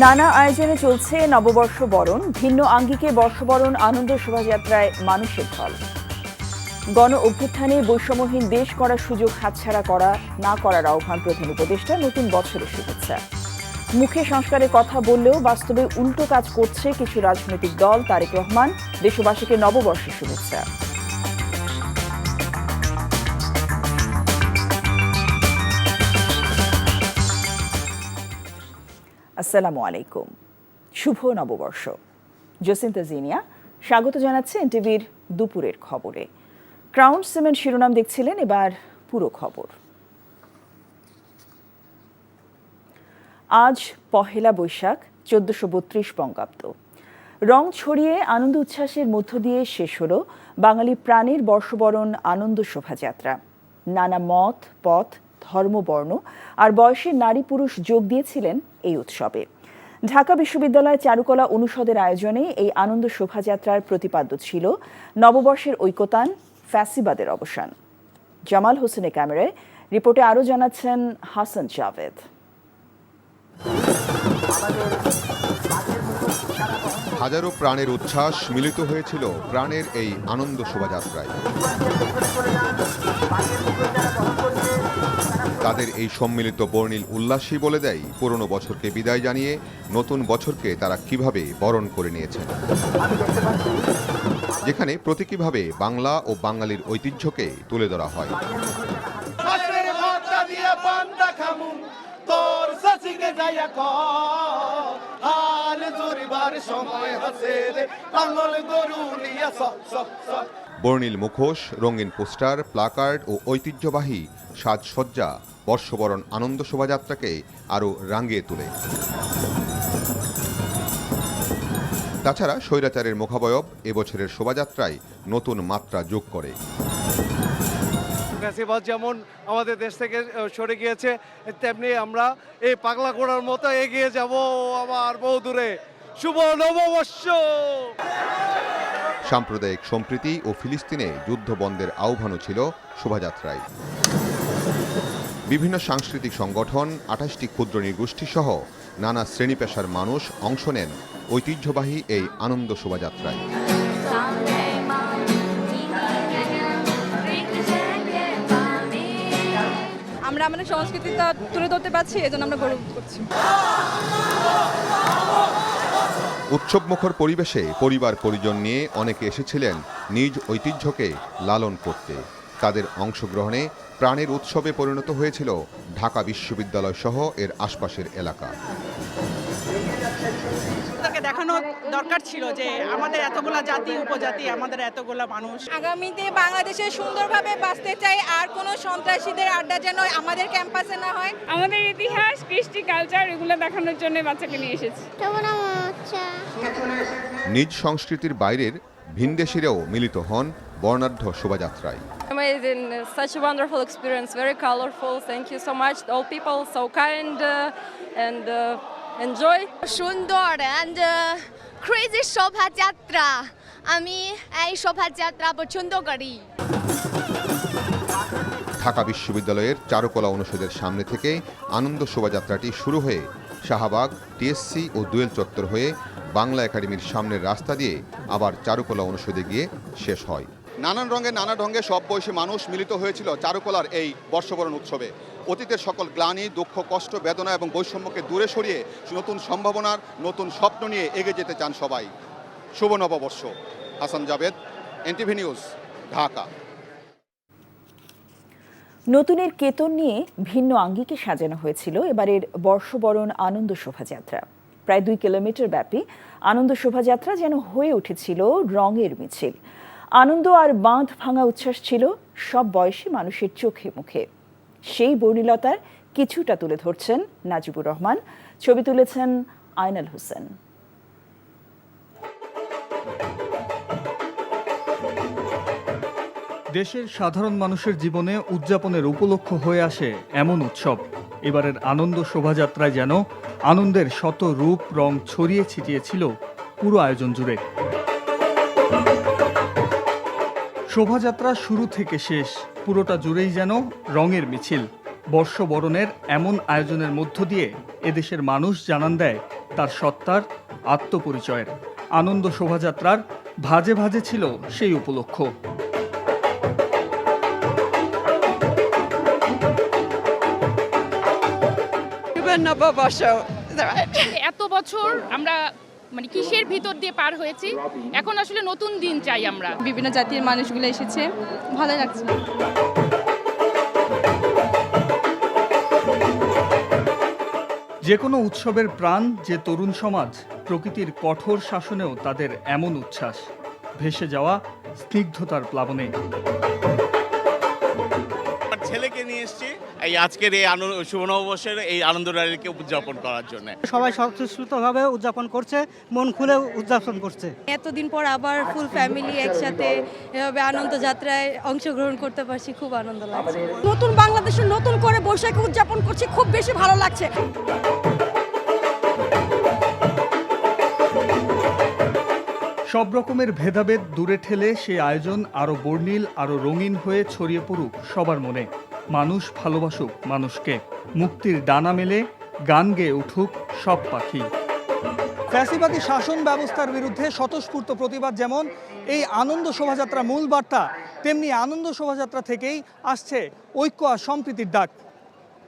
নানা আয়োজনে চলছে নববর্ষ বরণ। ভিন্ন আঙ্গিকে বর্ষবরণ আনন্দ শোভাযাত্রায় মানুষের ঢল। গণ অভ্যুত্থানে বৈষম্যহীন দেশ করার সুযোগ হাতছাড়া না করার আহ্বান প্রধান উপদেষ্টা। নতুন বছরের শুভেচ্ছা। মুখে সংস্কারের কথা বললেও বাস্তবে উল্টো কাজ করছে কিছু রাজনৈতিক দল। তারেক রহমান দেশবাসীকে নববর্ষের শুভেচ্ছা। আসসালামু আলাইকুম, শুভ নববর্ষ। জসিন্তা জিনিয়া স্বাগত জানাচ্ছে এনটিভির দুপুরের খবরে। ক্রাউন সিমেন্ট শিরোনাম দেখছিলেন, এবার পুরো খবর। আজ পহেলা বৈশাখ 1432 বঙ্গাব্দ। রং ছড়িয়ে আনন্দ উচ্ছ্বাসের মধ্য দিয়ে শেষ হলো বাঙালি প্রাণের বর্ষবরণ আনন্দ শোভাযাত্রা। নানা মত, পথ, ধর্ম, বর্ণ আর বয়সের নারী পুরুষ যোগ দিয়েছিলেন এই উৎসবে। ঢাকা বিশ্ববিদ্যালয় চারুকলা অনুষদের আয়োজনে এই আনন্দ শোভাযাত্রার প্রতিপাদ্য ছিল নববর্ষের ঐকতান, ফ্যাসিবাদের অবসান। জামাল হোসেনের ক্যামেরায় রিপোর্টে আরও জানাচ্ছেন হাসান জাভেদ। হাজারো প্রাণের উচ্ছ্বাস মিলিত হয়েছিল প্রাণের এই আনন্দ শোভাযাত্রায়। তাদের এই সম্মিলিত বর্ণিল উল্লাসই বলে দেয় পুরনো বছরকে বিদায় জানিয়ে নতুন বছরকে তারা কিভাবে বরণ করে নিয়েছেন, যেখানে প্রতীকীভাবে বাংলা ও বাঙালির ঐতিহ্যকে তুলে ধরা হয়। বর্ণিল মুখোশ, রঙিন পোস্টার, প্লাকার্ড ও ঐতিহ্যবাহী সাজসজ্জা বর্ষবরণ আনন্দ শোভাযাত্রাকে আরও রাঙিয়ে তোলে। তাছাড়া স্বৈরাচারের মুখাবয়ব এবছরের শোভাযাত্রায় নতুন মাত্রা যোগ করে। ফ্যাসিবাদ যেমন আমাদের দেশ থেকে সরে গিয়েছে, তেমনি আমরা এই পাগলা ঘোড়ার মতো এগিয়ে যাব আবার বহু দূরে। শুভ নববর্ষ। সাম্প্রদায়িক সম্প্রীতি ও ফিলিস্তিনে যুদ্ধ বন্ধের আহ্বানও ছিল শোভাযাত্রায়। বিভিন্ন সাংস্কৃতিক সংগঠন, 28টি ক্ষুদ্র নৃগোষ্ঠী সহ নানা শ্রেণী পেশার মানুষ অংশ নেন ঐতিহ্যবাহী এই আনন্দ শোভাযাত্রায়। আমরা আমাদের সংস্কৃতিটা তুলে ধরতে পারছি, এজন্য আমরা গর্ব করছি। উৎসবমুখর পরিবেশে পরিবার পরিজন নিয়ে অনেকে এসেছিলেন নিজ ঐতিহ্যকে লালন করতে। তাদের অংশগ্রহণে প্রাণের উৎসবে পরিণত হয়েছিল ঢাকা বিশ্ববিদ্যালয় সহ এর আশপাশের এলাকা। দেখানো দরকার ছিল যে আমাদের এতগুলা জাতি উপজাতি, আমাদের এতগুলা মানুষ আগামীতে বাংলাদেশে সুন্দরভাবে বাঁচতে চাই, আর কোনো সন্ত্রাসীদের আড্ডা যেন আমাদের ক্যাম্পাসে না হয়। আমাদের ইতিহাস, কৃষ্টি, কালচার এগুলো দেখানোর জন্য বাচ্চাকে নিয়ে এসেছি। নিজ সংস্কৃতির বাইরের ভিনদেশিরাও মিলিত হন বর্ণাঢ্য শোভাযাত্রায়। Amazing, such a wonderful experience, very colorful. Thank you so much, all people, so kind and enjoy. সুন্দর and crazy শোভাযাত্রা। আমি এই শোভাযাত্রা পছন্দ করি। ঢাকা বিশ্ববিদ্যালয়ের চারুকলা অনুষদের সামনে থেকে আনন্দ শোভাযাত্রাটি শুরু হয়ে শাহবাগ, টিএসসি ও দোয়েল চত্বর হয়ে বাংলা একাডেমির সামনের রাস্তা দিয়ে আবার চারুকলা অনুষদে গিয়ে শেষ হয়। নানান রঙে নানা ঢঙ্গে সব বয়সী মানুষ মিলিত হয়েছিল চারুকলার এই বর্ষবরণ উৎসবে। অতীতের সকল গ্লানি, দুঃখ, কষ্ট, বেদনা এবং বৈষম্যকে দূরে সরিয়ে নতুন সম্ভাবনার নতুন স্বপ্ন নিয়ে এগিয়ে যেতে চান সবাই। শুভ নববর্ষ। Hasan Javed, NTV news, Dhaka. নতুনের কেতন নিয়ে ভিন্ন আঙ্গিকে সাজানো হয়েছিল এবারের বর্ষবরণ আনন্দ শোভাযাত্রা। প্রায় 2 কিলোমিটার ব্যাপী আনন্দ শোভাযাত্রা যেন হয়ে উঠেছিল রঙের মিছিল। আনন্দ আর বাঁধ ভাঙা উচ্ছ্বাস ছিল সব বয়সী মানুষের চোখে মুখে। সেই বর্ণিলতার কিছুটা তুলে ধরছেন নাজিবুর রহমান, ছবি তুলেছেন আয়নাল হোসেন। দেশের সাধারণ মানুষের জীবনে উদযাপনের উপলক্ষ হয়ে আসে এমন উৎসব। এবারের আনন্দ শোভাযাত্রায় যেন আনন্দের শত রূপ রং ছড়িয়ে ছিটিয়েছিল পুরো আয়োজন জুড়ে। শোভাযাত্রা শুরু থেকে শেষ পুরোটা জুড়েই যেন রঙের মিছিল। বর্ষবরণের এমন আয়োজনের মধ্য দিয়ে এদেশের মানুষ জানান দেয় তার সত্তার আত্মপরিচয়ের। আনন্দ শোভাযাত্রার ভাজে ভাজে ছিল সেই উপলক্ষ। এত বছর আমরা মানে কিসের ভিতর দিয়ে পার হয়েছি, এখন আসলে নতুন দিন চাই আমরা। বিভিন্ন জাতির মানুষগুলো এসেছে, ভালো লাগছে। যে কোনো উৎসবের প্রাণ যে তরুণ সমাজ, প্রকৃতির কঠোর শাসনেও তাদের এমন উচ্ছ্বাস, ভেসে যাওয়া স্নিগ্ধতার প্লাবনে। ছেলেকে নিয়ে এসেছি এই আজকের এই শুভ নববর্ষের এই আনন্দ র্যালিকে উদযাপন করার জন্য। সবাই স্বতঃস্ফূর্তভাবে উদযাপন করছে, মন খুলে উদযাপন করছে। এতদিন পর আবার ফুল ফ্যামিলি একসাথে এভাবে আনন্দ যাত্রায় অংশগ্রহণ করতে পারছি, খুব আনন্দ লাগছে। নতুন বাংলাদেশে নতুন করে বৈশাখী উদযাপন করছি, খুব বেশি ভালো লাগছে। সব রকমের ভেদাভেদ দূরে ঠেলে সেই আয়োজন আরো বর্ণিল, আরো রঙিন হয়ে ছড়িয়ে পড়ুক সবার মনে। মানুষ ভালোবাসুক মানুষকে, মুক্তির ডানা মেলে গান গেয়ে উঠুক সব পাখি। ফ্যাসিবাদী শাসন ব্যবস্থার বিরুদ্ধে স্বতঃস্ফূর্ত প্রতিবাদ যেমন এই আনন্দ শোভাযাত্রা মূল বার্তা, তেমনি আনন্দ শোভাযাত্রা থেকেই আসছে ঐক্য আর সম্প্রীতির ডাক।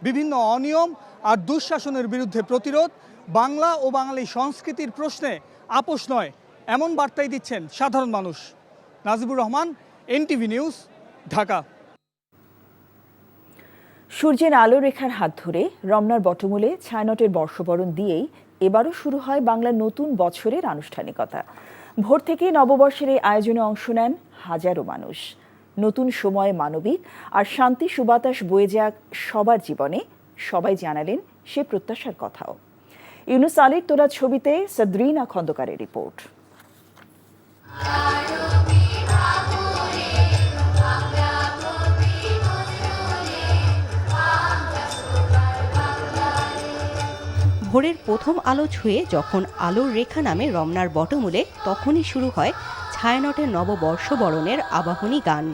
বিভিন্ন অনিয়ম আর দুঃশাসনের বিরুদ্ধে প্রতিরোধ, বাংলা ও বাঙালি সংস্কৃতির প্রশ্নে আপোষ নয়, এমন বার্তাই দিচ্ছেন সাধারণ মানুষ। Najibur Rahman, NTV news, Dhaka. সূর্যের আলো রেখার হাত ধরে রমনার বটমূলে ছায়ানটের বর্ষবরণ দিয়েই এবারও শুরু হয় বাংলার নতুন বছরের আনুষ্ঠানিকতা। ভোর থেকেই নববর্ষের এই আয়োজনে অংশ নেন হাজারো মানুষ। নতুন সময়ে মানবিক আর শান্তি সুবাতাস বয়ে যাক সবার জীবনে, সবাই জানালেন সে প্রত্যাশার কথাও। ইউনুস আলীর তোলা ছবিতে সাদরিনা খন্দকারের রিপোর্ট। ভোরের প্রথম আলো ছুঁয়ে যখন আলোর রেখা নামে রমনার বটমূলে, তখনই শুরু হয় ছায়ানটের নববর্ষ বরণের আবাহনী গান।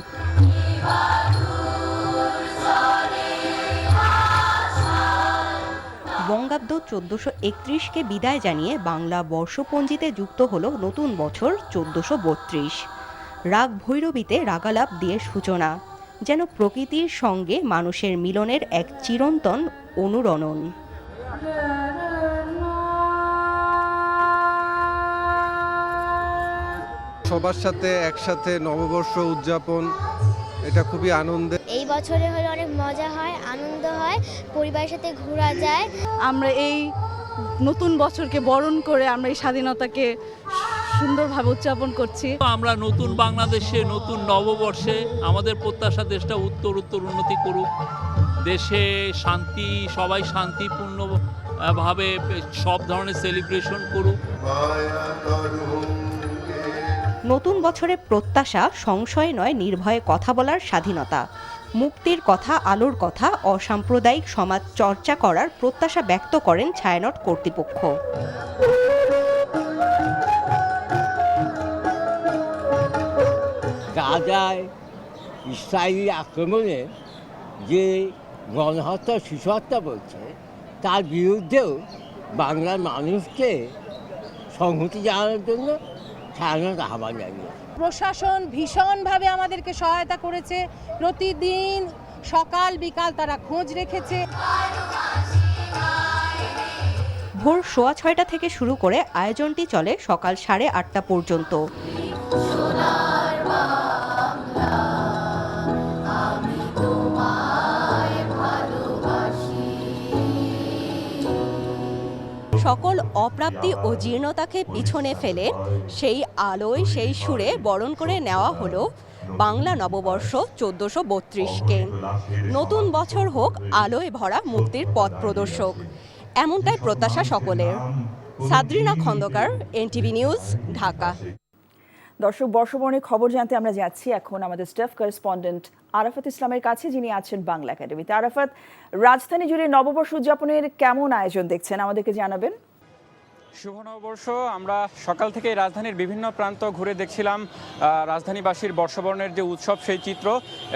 বঙ্গাব্দ 1431কে বিদায় জানিয়ে বাংলা বর্ষপঞ্জিতে যুক্ত হলো নতুন বছর 1432। রাগ ভৈরবীতে রাগালাপ দিয়ে সূচনা, যেন প্রকৃতির সঙ্গে মানুষের মিলনের এক চিরন্তন অনুরণন। সবার সাথে একসাথে নববর্ষ উদযাপন, এটা খুবই আনন্দের। এই বছরে হলে অনেক মজা হয়, আনন্দ হয়, পরিবারের সাথে ঘোরা যায়। আমরা এই নতুন বছরকে বরণ করে আমরা এই স্বাধীনতাকে সুন্দরভাবে উদযাপন করছি। আমরা নতুন বাংলাদেশে, নতুন নববর্ষে আমাদের প্রত্যাশা দেশটা উত্তর উন্নতি করুক, দেশে শান্তি, সবাই শান্তিপূর্ণ ভাবে সব ধরনের সেলিব্রেশন করুক। নতুন বছরের প্রত্যাশা সংশয় নয়, নির্ভয়ে কথা বলার স্বাধীনতা, মুক্তির কথা, আলোর কথা, অসাম্প্রদায়িক সমাজ চর্চা করার প্রত্যাশা ব্যক্ত করেন ছায়ানট কর্তৃপক্ষ। গাজায় ইসরায়েলি আক্রমণে যে গণহত্যা, শিশু হত্যা বলছে, তার বিরুদ্ধেও বাংলার মানুষকে সংহতি জানানোর জন্য ছায়ানট আহ্বান জানিয়েছে। প্রশাসন ভীষণভাবে আমাদেরকে সহায়তা করেছে, প্রতিদিন সকাল বিকাল তারা খোঁজ রেখেছে। ভোর 6:30 থেকে শুরু করে আয়োজনটি চলে সকাল 8:30 পর্যন্ত। সকল অপ্রাপ্তি ও জীর্ণতাকে পিছনে ফেলে সেই আলোয়, সেই সুরে বরণ করে নেওয়া হলো বাংলা নববর্ষ 1432কে। নতুন বছর হোক আলোয় ভরা, মুক্তির পথ প্রদর্শক, এমনটাই প্রত্যাশা সকলের। সাদরিনা খন্দকার, এনটিভি নিউজ, ঢাকা। দর্শক, বর্ষবরণের খবর জানতে আমরা যাচ্ছি এখন আমাদের স্টাফ করেসপন্ডেন্ট আরাফাত ইসলামের কাছে, যিনি আছেন বাংলা একাডেমিতে। আরাফাত, রাজধানী জুড়ে নববর্ষ উদযাপনের কেমন আয়োজন দেখছেন, আমাদেরকে জানাবেন। শুভ নববর্ষ। আমরা সকাল থেকে রাজধানীর বিভিন্ন প্রান্ত ঘুরে দেখছিলাম রাজধানীবাসীর বর্ষবরণের যে উৎসব সেই চিত্র,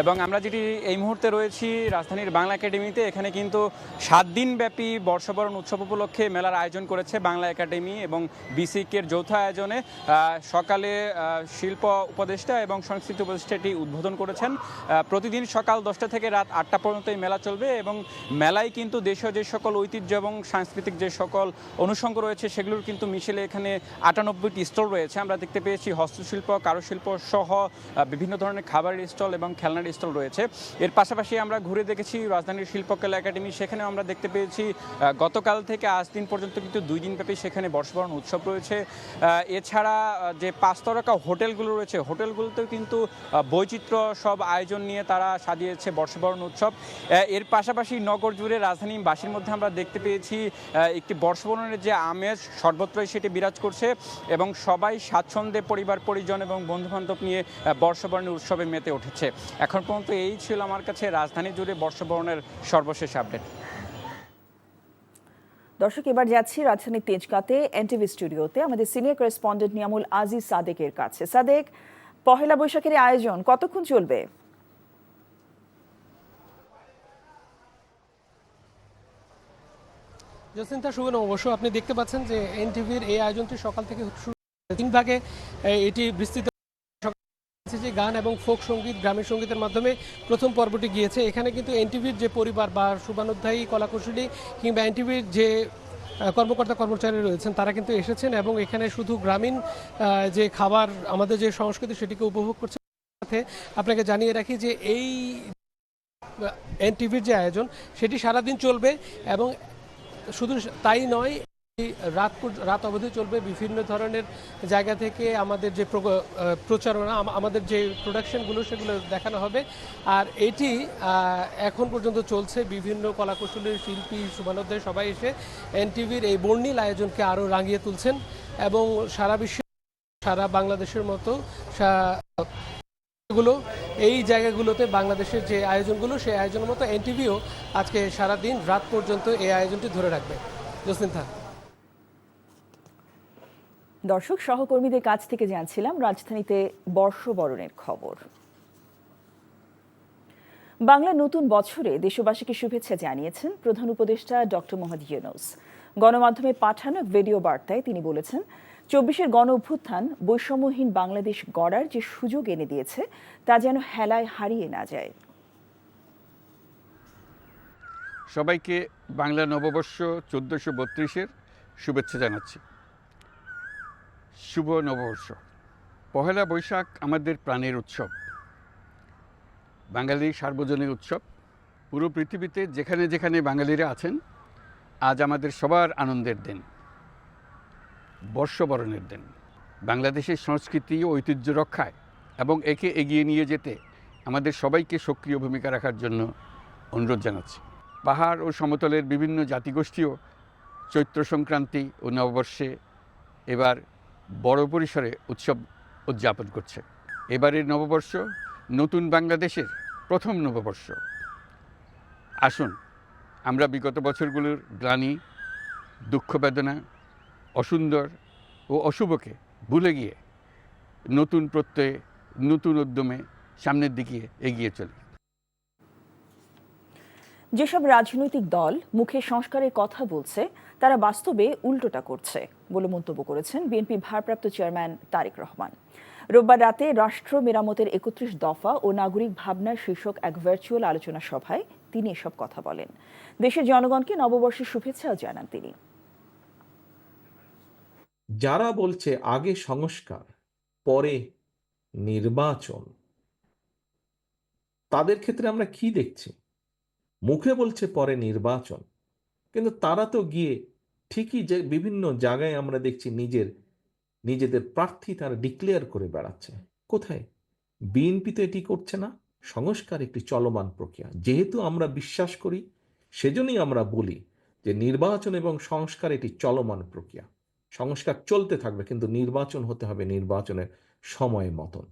এবং আমরা যেটি এই মুহূর্তে রয়েছি রাজধানীর বাংলা একাডেমিতে। এখানে কিন্তু 7 দিনব্যাপী বর্ষবরণ উৎসব উপলক্ষে মেলার আয়োজন করেছে বাংলা একাডেমি এবং বিসিকের যৌথ আয়োজনে। সকালে শিল্প উপদেষ্টা এবং সংস্কৃতি উপদেষ্টা এটি উদ্বোধন করেছেন। প্রতিদিন সকাল 10টা থেকে রাত 8টা পর্যন্ত এই মেলা চলবে, এবং মেলায় কিন্তু দেশীয় যে সকল ঐতিহ্য এবং সাংস্কৃতিক যে সকল অনুষঙ্গ রয়েছে সেগুলোর কিন্তু মিশেলে এখানে 98টি স্টল রয়েছে। আমরা দেখতে পেয়েছি হস্তশিল্প, কারুশিল্প সহ বিভিন্ন ধরনের খাবারের স্টল এবং খেলনার স্টল রয়েছে। এর পাশাপাশি আমরা ঘুরে দেখেছি রাজধানীর শিল্পকলা একাডেমি। সেখানেও আমরা দেখতে পেয়েছি গতকাল থেকে আজ দিন পর্যন্ত কিন্তু 2 দিনব্যাপী সেখানে বর্ষবরণ উৎসব রয়েছে। এছাড়া যে 5 তারকা হোটেলগুলো রয়েছে, হোটেলগুলোতেও কিন্তু বৈচিত্র্য সব আয়োজন নিয়ে তারা সাজিয়েছে বর্ষবরণ উৎসব। এর পাশাপাশি নগর জুড়ে রাজধানীবাসীর মধ্যে আমরা দেখতে পেয়েছি একটি বর্ষবরণের যে আমেজ সর্বত্রই সেটি বিরাজ করছে, এবং সবাই স্বাচ্ছন্দ্যে পরিবার পরিজন এবং বন্ধুবান্ধব নিয়ে বর্ষবরণের উৎসবে মেতে উঠেছে। এখন পর্যন্ত এই ছিল আমার কাছে রাজধানী জুড়ে বর্ষবরণের সর্বশেষ আপডেট। দর্শক, এবার যাচ্ছি রাজধানীর তেজগাঁতে এনটিভি স্টুডিওতে আমাদের সিনিয়র করেসপন্ডেন্ট নিয়ামুল আজিজ সাদেকের কাছে। সাদেক, পহেলা বৈশাখের আয়োজন কতক্ষণ চলবে? জসিন্তা, শুভ নববর্ষ। আপনি দেখতে পাচ্ছেন যে এনটিভির এই আয়োজনটি সকাল থেকে শুরু 3 ভাগে এটি বিস্তৃত। যে গান এবং ফোক সঙ্গীত, গ্রামীণ সঙ্গীতের মাধ্যমে প্রথম পর্বটি গিয়েছে। এখানে কিন্তু এনটিভির যে পরিবার বা শুভানুধ্যায়ী কলাকুশলী কিংবা এনটিভির যে কর্মকর্তা কর্মচারী রয়েছেন তারা কিন্তু এসেছেন, এবং এখানে শুধু গ্রামীণ যে খাবার, আমাদের যে সংস্কৃতি সেটিকে উপভোগ করছে। সাথে আপনাকে জানিয়ে রাখি যে এই এনটিভির যে আয়োজন সেটি সারাদিন চলবে, এবং শুধু তাই নয়, রাত অবধি চলবে। বিভিন্ন ধরনের জায়গা থেকে আমাদের যে প্রচারণা, আমাদের যে প্রোডাকশনগুলো সেগুলো দেখানো হবে। আর এটি এখন পর্যন্ত চলছে। বিভিন্ন কলাকুশলী, শিল্পী, শুভানুধ্যায়ী সবাই এসে এনটিভির এই বর্ণিল আয়োজনকে আরও রাঙিয়ে তুলছেন, এবং সারা বিশ্বে, সারা বাংলাদেশের মতো এই জায়গাগুলোতে বাংলাদেশের যে আয়োজনগুলো সেই আয়োজনের মতো এনটিভিও আজকে সারাদিন রাত পর্যন্ত এই আয়োজনটি ধরে রাখবে। জসিন্তা। দর্শক, সহকর্মীদের কাছ থেকে জানছিলাম রাজধানীতে বর্ষবরণের খবর। বাংলা নতুন বছরে দেশবাসীকে শুভেচ্ছা জানিয়েছেন প্রধান উপদেষ্টা ডক্টর মোহাম্মদ ইউনূস। গণমাধ্যমে পাঠানো ভিডিও বার্তায় তিনি বলেছেন, 24-এর গণ অভ্যুত্থান বৈষম্যহীন বাংলাদেশ গড়ার যে সুযোগ এনে দিয়েছে তা যেন হেলায় হারিয়ে না যায়। সবাইকে বাংলা নববর্ষ 1432-এর শুভেচ্ছা জানাচ্ছি। শুভ নববর্ষ। পহেলা বৈশাখ আমাদের প্রাণের উৎসব, বাঙালির সার্বজনীন উৎসব। পুরো পৃথিবীতে যেখানে যেখানে বাঙালিরা আছেন, আজ আমাদের সবার আনন্দের দিন, বর্ষবরণের দিন। বাংলাদেশের সংস্কৃতি ও ঐতিহ্য রক্ষায় এবং একে এগিয়ে নিয়ে যেতে আমাদের সবাইকে সক্রিয় ভূমিকা রাখার জন্য অনুরোধ জানাচ্ছি। পাহাড় ও সমতলের বিভিন্ন জাতিগোষ্ঠীও চৈত্র সংক্রান্তি ও নববর্ষে এবার বড় পরিসরে উৎসব উদযাপন করছে। এবারের নববর্ষ নতুন বাংলাদেশের প্রথম নববর্ষ। আসুন আমরা বিগত বছরগুলোর গ্লানি, দুঃখ, বেদনা, অসুন্দর ও অশুভকে ভুলে গিয়ে নতুন প্রত্যয়ে, নতুন উদ্যমে সামনের দিকে এগিয়ে চলি। যেসব রাজনৈতিক দল মুখে সংস্কারের কথা বলছে তারা বাস্তবে উল্টোটা করছে বলে মন্তব্য করেছেন বিএনপি ভারপ্রাপ্ত চেয়ারম্যান তারেক রহমান। রোববার রাতে রাষ্ট্র মেরামতের 31 দফা ও নাগরিক ভাবনা শীর্ষক এক ভার্চুয়াল আলোচনা সভায় তিনি এসব কথা বলেন। দেশের জনগণকে নববর্ষের শুভেচ্ছাও জানান তিনি। যারা বলছে আগে সংস্কার পরে নির্বাচন, তাদের ক্ষেত্রে আমরা কি দেখছি? মুখে বলছে পরে নির্বাচন, কিন্তু তারা তো গিয়ে ঠিকই যে বিভিন্ন জায়গায় আমরা দেখছি নিজেদের প্রার্থী তারা ডিক্লেয়ার করে বেড়াচ্ছে। কোথায়? বিএনপি তো এটি করছে না। সংস্কার একটি চলমান প্রক্রিয়া। যেহেতু আমরা বিশ্বাস করি, সেজন্যই আমরা বলি যে নির্বাচন এবং সংস্কার এটি চলমান প্রক্রিয়া। সংস্কার চলতে থাকবে, কিন্তু নির্বাচন হতে হবে নির্বাচনের সময় মতন।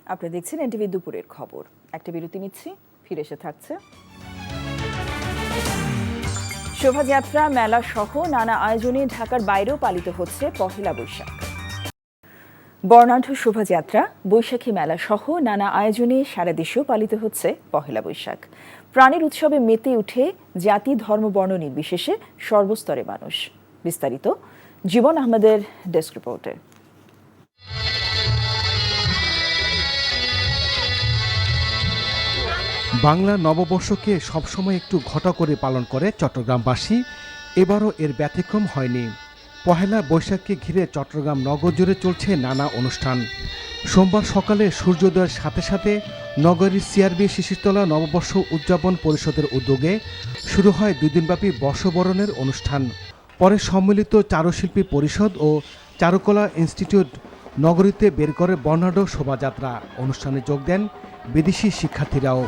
আপনি দেখছেন এনটিভি দুপুরের খবর। একটা বিরতি নিচ্ছি, ফিরে এসে থাকছে। শোভাযাত্রা, মেলা সহ নানা আয়োজনে ঢাকার বাইরেও পালিত হচ্ছে পহেলা বৈশাখ। বর্ণাঢ্য শোভাযাত্রা, বৈশাখী মেলা সহ নানা আয়োজনে সারা দেশেও পালিত হচ্ছে পহেলা বৈশাখ। প্রাণের উৎসবে মেতে উঠে জাতি, ধর্ম, বর্ণ নির্বিশেষে সর্বস্তরের মানুষ। বিস্তারিত জীবন আহমেদের ডেস্ক রিপোর্টে। বাংলা নববর্ষকে সবসময় একটু ঘটা করে পালন করে চট্টগ্রামবাসী, এবারও এর ব্যতিক্রম হয়নি। পহেলা বৈশাখকে ঘিরে চট্টগ্রাম নগর জুড়ে চলছে নানা অনুষ্ঠান। সোমবার সকালে সূর্যোদয়ের সাথে সাথে নগরীর সিআরবি শিশিরতলা নববর্ষ উদযাপন পরিষদের উদ্যোগে শুরু হয় 2 দিনব্যাপী বর্ষবরণের অনুষ্ঠান। পরে সম্মিলিত চারুশিল্পী পরিষদ ও চারুকলা ইনস্টিটিউট নগরীতে বের করে বর্ণাঢ্য শোভাযাত্রা। অনুষ্ঠানে যোগ দেন বিদেশি শিক্ষার্থীরাও।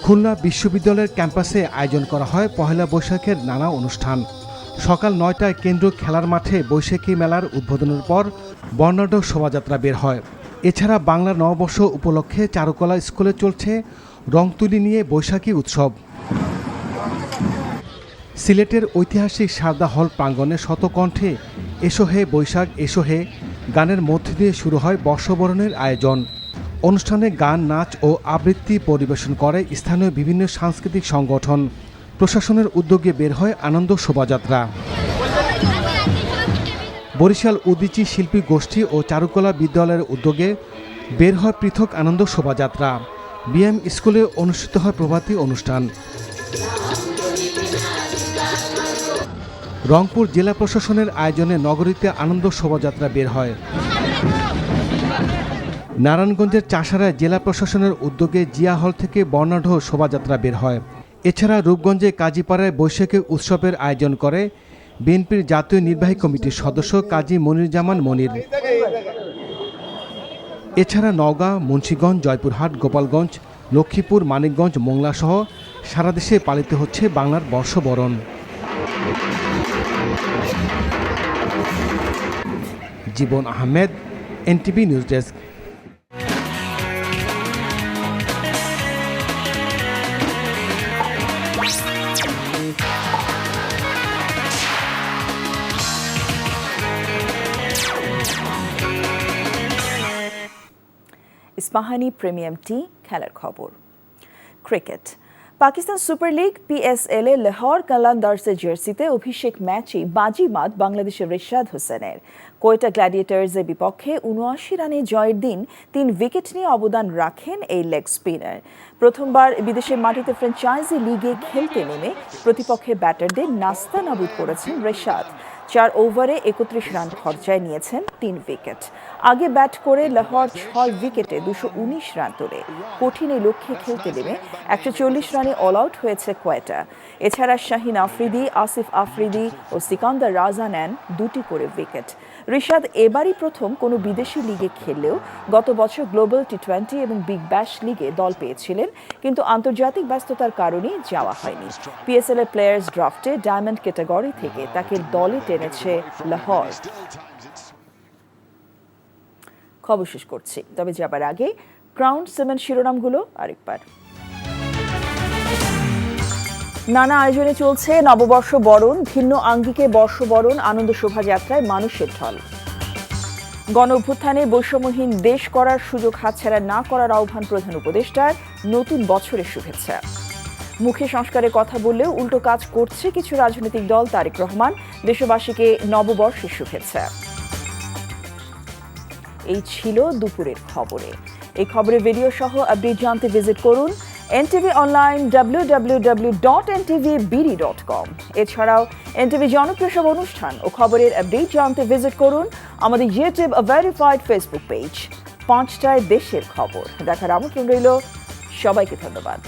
খুলনা বিশ্ববিদ্যালয়ের ক্যাম্পাসে আয়োজন করা হয় পহেলা বৈশাখের নানা অনুষ্ঠান। সকাল 9টায় কেন্দ্রীয় খেলার মাঠে বৈশাখী মেলার উদ্বোধনের পর বর্ণাঢ্য শোভাযাত্রা বের হয়। এছাড়া বাংলা নববর্ষ উপলক্ষে চারুকলা স্কুলে চলছে রংতুলি নিয়ে বৈশাখী উৎসব। সিলেটের ঐতিহাসিক সারদা হল প্রাঙ্গণে শতকণ্ঠে এসো হে বৈশাখ এসো হে গানের মধ্য দিয়ে শুরু হয় বর্ষবরণের আয়োজন। অনুষ্ঠানে গান, নাচ ও আবৃত্তি পরিবেশন করে স্থানীয় বিভিন্ন সাংস্কৃতিক সংগঠন। প্রশাসনের উদ্যোগে বের হয় আনন্দ শোভাযাত্রা। বরিশাল উদীচী শিল্পী গোষ্ঠী ও চারুকলা বিদ্যালয়ের উদ্যোগে বের হয় পৃথক আনন্দ শোভাযাত্রা। বিএম স্কুলে অনুষ্ঠিত হয় প্রভাতী অনুষ্ঠান। রংপুর জেলা প্রশাসনের আয়োজনে নগরীতে আনন্দ শোভাযাত্রা বের হয়। নারায়ণগঞ্জের চাষারায় জেলা প্রশাসনের উদ্যোগে জিয়া হল থেকে বর্ণাঢ্য শোভাযাত্রা বের হয়। এছাড়া রূপগঞ্জে কাজীপাড়ায় বৈশাখী উৎসবের আয়োজন করে বিএনপির জাতীয় নির্বাহী কমিটির সদস্য কাজী মনিরুজ্জামান মনির। এছাড়া নওগাঁ, মুন্সিগঞ্জ, জয়পুরহাট, গোপালগঞ্জ, লক্ষ্মীপুর, মানিকগঞ্জ, মোংলা সহ সারা দেশে পালিত হচ্ছে বাংলার বর্ষবরণ। Jibon Ahmed, NTV news desk. Ispahani premium tea খেলার খবর। Cricket, Pakistan super league PSL এ লাহোর কালান্দার্সের জার্সিতে অভিষেক ম্যাচে বাজিমাত বাংলাদেশের রিশাদ হোসেনের। কোয়েটা গ্ল্যাডিয়েটার্সের বিপক্ষে 79 রানে জয়ের দিন 3 উইকেট নিয়ে অবদান রাখেন এই লেগ স্পিনার। প্রথমবার বিদেশের মাটিতে ফ্র্যাঞ্চাইজি লিগে খেলতে নেমে প্রতিপক্ষের ব্যাটারদের নাস্তানাবুদ করেছেন রিশাদ। 4 ওভারে 31 রান খরচায় নিয়েছেন 3 উইকেট। আগে ব্যাট করে লাহোর 6 উইকেটে 219 রান তোলে। কঠিন এই লক্ষ্যে খেলতে নেমে 140 রানে অল আউট হয়েছে কোয়েটা। এছাড়া শাহিন আফ্রিদি, আসিফ আফ্রিদি ও সিকান্দার রাজা নেন 2টি করে উইকেট। রিশাদ এবারই প্রথম কোনো বিদেশি লিগে খেললেও গত বছর গ্লোবাল টি20 এবং বিগ ব্যাশ লিগে দল পেয়েছিলেন, কিন্তু আন্তর্জাতিক ব্যস্ততার কারণে যাওয়া হয়নি। PSL এর প্লেয়ার্স ড্রাফটে ডায়মন্ড ক্যাটাগরি থেকে তাকে দলে টেনেছে লাহোর। খবর শেষ করছি, তবে যাবার আগে ক্রাউন সিমেন্ট শিরোনামগুলো আরেকবার। নানা আয়োজনে চলছে নববর্ষ বরণ, ভিন্ন আঙ্গিকে বর্ষবরণ, আনন্দ শোভাযাত্রায় মানুষের ঢল। গণ অভ্যুত্থানে বৈষম্যহীন দেশ করার সুযোগ হাতছাড়া না করার আহ্বান প্রধান উপদেষ্টার, নতুন বছরের শুভেচ্ছা। মুখে সংস্কারের কথা বললেও উল্টো কাজ করছে কিছু রাজনৈতিক দল, তারেক রহমান, দেশবাসীকে নববর্ষের শুভেচ্ছা। এই ছিল দুপুরের খবরে। এই খবরের ভিডিও সহ আপডেট জানতে ভিজিট করুন NTV অনলাইন www.ntvbd.com। এছাড়াও NTV জনপ্রিয় সব অনুষ্ঠান ও খবরের আপডেট জানতে ভিজিট করুন আমাদের ইউটিউব ভেরিফাইড ফেসবুক পেজ। 5টায় দেশের খবর দেখার আমন্ত্রণ রইল। সবাইকে ধন্যবাদ।